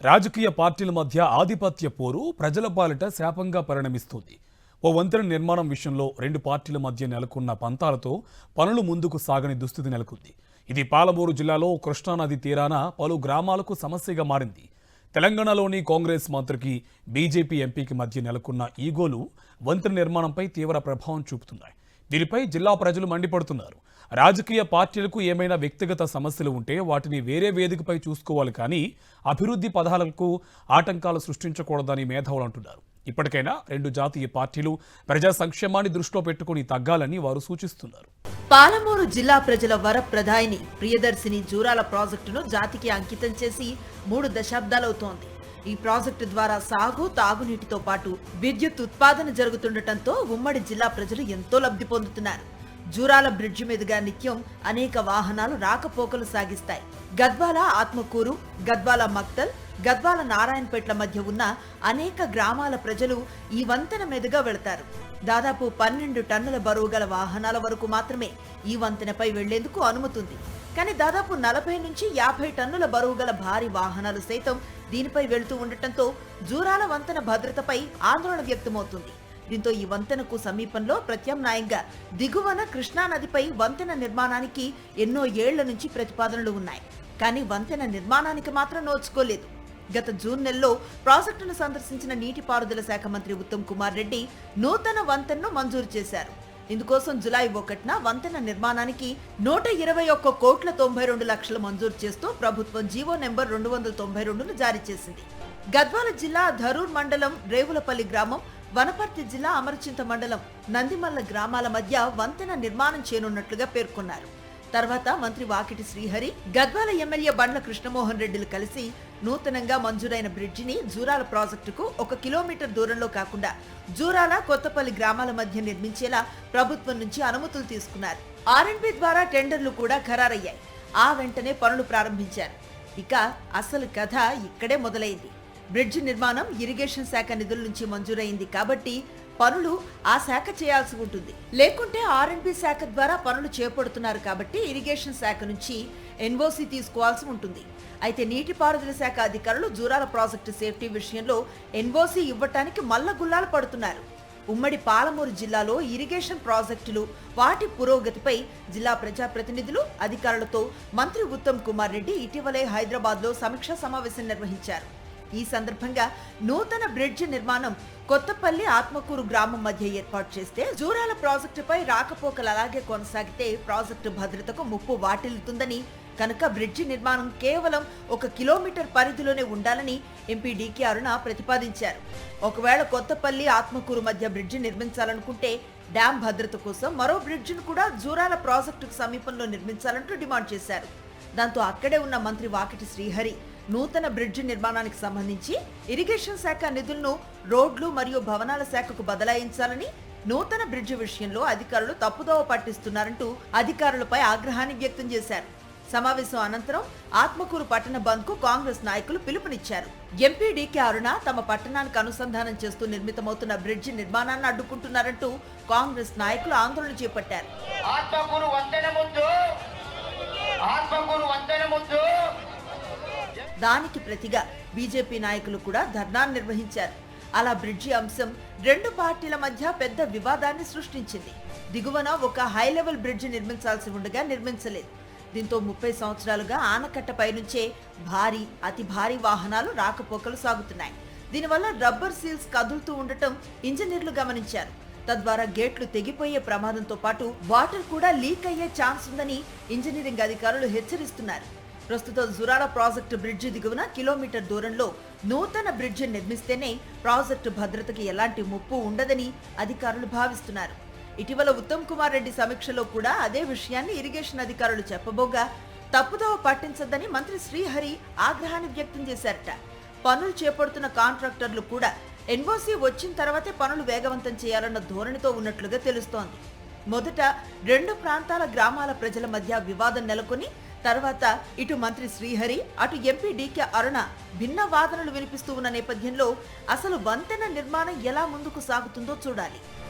రాజకీయ పార్టీల మధ్య ఆధిపత్య పోరు ప్రజల పాలిట శాపంగా పరిణమిస్తోంది. ఓ వంతెన నిర్మాణం విషయంలో రెండు పార్టీల మధ్య నెలకొన్న పంతాలతో పనులు ముందుకు సాగని దుస్థితి నెలకొంది. ఇది పాలమూరు జిల్లాలో కృష్ణానది తీరాన పలు గ్రామాలకు సమస్యగా మారింది. తెలంగాణలోని కాంగ్రెస్ మంత్రికి బీజేపీ ఎంపీకి మధ్య నెలకొన్న ఈగోలు వంతెన నిర్మాణంపై తీవ్ర ప్రభావం చూపుతున్నాయి. దీనిపై జిల్లా ప్రజలు మండిపడుతున్నారు. రాజకీయ పార్టీలకు ఏమైనా వ్యక్తిగత సమస్యలు ఉంటే వాటిని వేరే వేదికపై చూసుకోవాలి, కానీ అభివృద్ధి పథకాలకు ఆటంకాలు సృష్టించకూడదని మేధావులు అంటున్నారు. ఇప్పటికైనా రెండు జాతీయ పార్టీలు ప్రజా సంక్షేమాన్ని దృష్టిలో పెట్టుకుని తగ్గాలని వారు సూచిస్తున్నారు. పాలమూరు జిల్లా ప్రజల వరప్రదాయిని ప్రియదర్శిని జూరాల ప్రాజెక్టును జాతికి అంకితం చేసి 3 దశాబ్దాలవుతోంది. ఈ ప్రాజెక్టు ద్వారా సాగు, తాగునీటితో పాటు విద్యుత్ ఉత్పాదన జరుగుతుండటంతో ఉమ్మడి జిల్లా ప్రజలు ఎంతో లబ్ధి పొందుతున్నారు. జూరాల బ్రిడ్జి మీదుగా నిత్యం అనేక వాహనాలు రాకపోకలు సాగిస్తాయి. గద్వాల ఆత్మకూరు, గద్వాల మక్తల్, గద్వాల నారాయణపేట్ల మధ్య ఉన్న అనేక గ్రామాల ప్రజలు ఈ వంతెన మీదుగా వెళతారు. దాదాపు 12 టన్నుల బరువు గల వాహనాల వరకు మాత్రమే ఈ వంతెనపై వెళ్లేందుకు అనుమతుంది. కానీ దాదాపు 40 నుంచి 50 టన్నుల బరువు గల భారీ వాహనాలు సైతం దీనిపై వెళుతూ ఉండటంతో జూరాల వంతెన భద్రతపై ఆందోళన వ్యక్తమవుతుంది. దీంతో ఈ వంతెనకు సమీపంలో ప్రత్యామ్నాయంగా దిగువన కృష్ణానదిపై వంతెన నిర్మాణానికి ఎన్నో ఏళ్ల నుంచి ప్రతిపాదనలు ఉన్నాయి. కానీ వంతెన నిర్మాణానికి మాత్రం నోచుకోలేదు. గత జూన్ నెలలో ప్రాజెక్టును సందర్శించిన నీటిపారుదల శాఖ మంత్రి ఉత్తమ్ కుమార్ రెడ్డి నూతన వంతెనను మంజూరు చేశారు. ఇందుకోసం జులై 1న వంతెన నిర్మాణానికి 121 కోట్ల 92 లక్షలు మంజూరు చేస్తూ ప్రభుత్వం జీవో నెంబర్ 292ను జారీ చేసింది. గద్వాల జిల్లా ధరూర్ మండలం రేవులపల్లి గ్రామం, వనపర్తి జిల్లా అమరచింత మండలం నందిమల్ల గ్రామాల మధ్య వంతెన నిర్మాణం చేయనున్నట్లుగా పేర్కొన్నారు. తర్వాత మంత్రి వాకిటి శ్రీహరి, గద్వాల ఎమ్మెల్యే బండ్ల కృష్ణమోహన్ రెడ్డిలు కలిసి నూతనంగా మంజూరైన బ్రిడ్జిని జూరాల ప్రాజెక్టుకు 1 కిలోమీటర్ దూరంలో కాకుండా జూరాల, కొత్తపల్లి గ్రామాల మధ్య నిర్మించేలా ప్రభుత్వం నుంచి అనుమతులు తీసుకున్నారు. ఆర్ఎండ్బి ద్వారా టెండర్లు కూడా ఖరారయ్యాయి. ఆ వెంటనే పనులు ప్రారంభించారు. ఇక అసలు కథ ఇక్కడే మొదలైంది. బ్రిడ్జి నిర్మాణం ఇరిగేషన్ శాఖ నిధుల నుంచి మంజూరైంది కాబట్టి పనులు ఆ శాఖ చేయాల్సి ఉంటుంది. లేకుంటే ఆర్ఎండ్బి శాఖ ద్వారా పనులు చేపడుతున్నారు కాబట్టి ఇరిగేషన్ శాఖ నుంచి ఎన్ఓసి తీసుకోవాల్సి ఉంటుంది. అయితే నీటిపారుదల శాఖ అధికారులు జూరాల ప్రాజెక్టు సేఫ్టీ విషయంలో ఎన్ఓసి ఇవ్వటానికి మల్లగుల్లాలు పడుతున్నారు. ఉమ్మడి పాలమూరు జిల్లాలో ఇరిగేషన్ ప్రాజెక్టులు, వాటి పురోగతిపై జిల్లా ప్రజాప్రతినిధులు, అధికారులతో మంత్రి ఉత్తమ్ కుమార్ రెడ్డి ఇటీవలే హైదరాబాద్లో సమీక్షా సమావేశం నిర్వహించారు. ఈ సందర్భంగా నూతన బ్రిడ్జి నిర్మాణం కొత్తపల్లి, ఆత్మకూరు గ్రామం మధ్య ఏర్పాటు చేస్తే జూరాల ప్రాజెక్టుపై రాకపోకలు అలాగే కొనసాగితే ప్రాజెక్టు భద్రతకు ముప్పు వాటిల్లుతుందని, కనుక బ్రిడ్జి నిర్మాణం కేవలం 1 కిలోమీటర్ పరిధిలోనే ఉండాలని ఎంపీ డీకే అరుణ ప్రతిపాదించారు. ఒకవేళ కొత్తపల్లి, ఆత్మకూరు మధ్య బ్రిడ్జి నిర్మించాలనుకుంటే డ్యాం భద్రత కోసం మరో బ్రిడ్జిను కూడా జూరాల ప్రాజెక్టుకు సమీపంలో నిర్మించాలంటూ డిమాండ్ చేశారు. దాంతో అక్కడే ఉన్న మంత్రి వాకిటి శ్రీహరి నూతన బ్రిడ్జి నిర్మాణానికి సంబంధించి ఇరిగేషన్ శాఖ నిధులను రోడ్లు మరియు భవనాల శాఖకు బదలాయించాలని, నూతన బ్రిడ్జి విషయంలో అధికారులు తప్పుదోవ పట్టిస్తున్నారంటూ అధికారులపై ఆగ్రహాన్ని వ్యక్తం చేశారు. సమావేశం అనంతరం ఆత్మకూరు పట్టణ బంద్ కు కాంగ్రెస్ నాయకులు పిలుపునిచ్చారు. ఎంపీ డీకే అరుణ తమ పట్టణానికి అనుసంధానం చేస్తూ నిర్మితమవుతున్న బ్రిడ్జి నిర్మాణాన్ని అడ్డుకుంటున్నారంటూ కాంగ్రెస్ నాయకులు ఆందోళన చేపట్టారు. దానికి ప్రతిగా బీజేపీ నాయకులు కూడా ధర్నాను నిర్వహించారు. అలా బ్రిడ్జి అంశం రెండు పార్టీల మధ్య పెద్ద వివాదాన్ని సృష్టించింది. దిగువన ఒక హై లెవెల్ బ్రిడ్జి నిర్మించాల్సి ఉండగా నిర్మించలేదు. దీంతో 30 సంవత్సరాలుగా ఆనకట్టపై నుంచే అతి భారీ వాహనాలు రాకపోకలు సాగుతున్నాయి. దీనివల్ల రబ్బర్ సీల్స్ కదులుతూ ఉండటం ఇంజనీర్లు గమనించారు. తద్వారా గేట్లు తెగిపోయే ప్రమాదంతో పాటు వాటర్ కూడా లీక్ అయ్యే ఛాన్స్ ఉందని ఇంజనీరింగ్ అధికారులు హెచ్చరిస్తున్నారు. ప్రస్తుతం జూరాల ప్రాజెక్టు బ్రిడ్జి దిగువన కిలోమీటర్ దూరంలో నూతన బ్రిడ్జి నిర్మిస్తేనే ప్రాజెక్టు భద్రతకి ఎలాంటి ముప్పు ఉండదని అధికారులు భావిస్తున్నారు. ఇటీవల ఉత్తమ్ కుమార్ రెడ్డి సమీక్షలో కూడా అదే విషయాన్ని ఇరిగేషన్ అధికారులు చెప్పబోగా తప్పుదోవ పట్టించద్దని మంత్రి శ్రీహరి ఆగ్రహాన్ని వ్యక్తం చేశారట. పనులు చేపడుతున్న కాంట్రాక్టర్లు కూడా ఎన్ఓసి వచ్చిన తర్వాతే పనులు వేగవంతం చేయాలన్న ధోరణితో ఉన్నట్లుగా తెలుస్తోంది. మొదట రెండు ప్రాంతాల గ్రామాల ప్రజల మధ్య వివాదం నెలకొని తర్వాత ఇటు మంత్రి శ్రీహరి, అటు ఎంపీ డీకే అరుణ భిన్న వాదనలు వినిపిస్తూ ఉన్న నేపథ్యంలో అసలు వంతెన నిర్మాణం ఎలా ముందుకు సాగుతుందో చూడాలి.